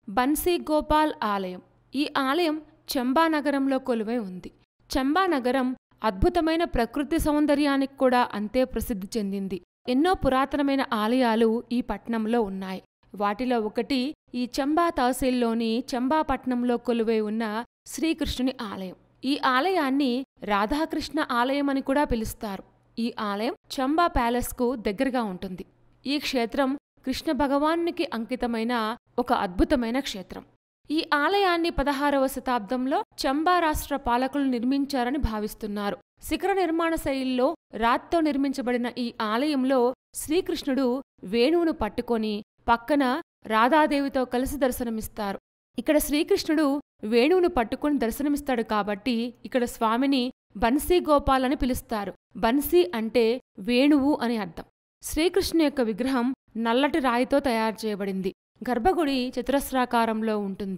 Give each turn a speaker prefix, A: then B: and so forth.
A: బన్సీ గోపాల్ ఆలయం. ఈ ఆలయం చంబా నగరంలో కొలువై ఉంది. చంబా నగరం అద్భుతమైన ప్రకృతి సౌందర్యానికి కూడా అంతే ప్రసిద్ధి చెందింది. ఎన్నో పురాతనమైన ఆలయాలు ఈ పట్నంలో ఉన్నాయి. వాటిలో ఒకటి ఈ చంబా తహసీల్లోని చంబా పట్నంలో కొలువై ఉన్న శ్రీకృష్ణుని ఆలయం. ఈ ఆలయాన్ని రాధాకృష్ణ ఆలయం అని కూడా పిలుస్తారు. ఈ ఆలయం చంబా ప్యాలెస్కు దగ్గరగా ఉంటుంది. ఈ క్షేత్రం కృష్ణ భగవానునికి అంకితమైన ఒక అద్భుతమైన క్షేత్రం. ఈ ఆలయాన్ని 16వ శతాబ్దంలో చంబా రాష్ట్ర పాలకులు నిర్మించారని భావిస్తున్నారు. శిఖర నిర్మాణ శైలిలో రాతితో నిర్మించబడిన ఈ ఆలయంలో శ్రీకృష్ణుడు వేణువును పట్టుకొని పక్కన రాధాదేవితో కలిసి దర్శనమిస్తారు. ఇక్కడ శ్రీకృష్ణుడు వేణువును పట్టుకుని దర్శనమిస్తాడు కాబట్టి ఇక్కడ స్వామిని బన్సీ గోపాల్ అని పిలుస్తారు. బన్సీ అంటే వేణువు అని అర్థం. శ్రీకృష్ణు యొక్క విగ్రహం నల్లటి రాయితో తయారు చేయబడింది. గర్భగుడి చతురస్రాకారంలో ఉంటుంది.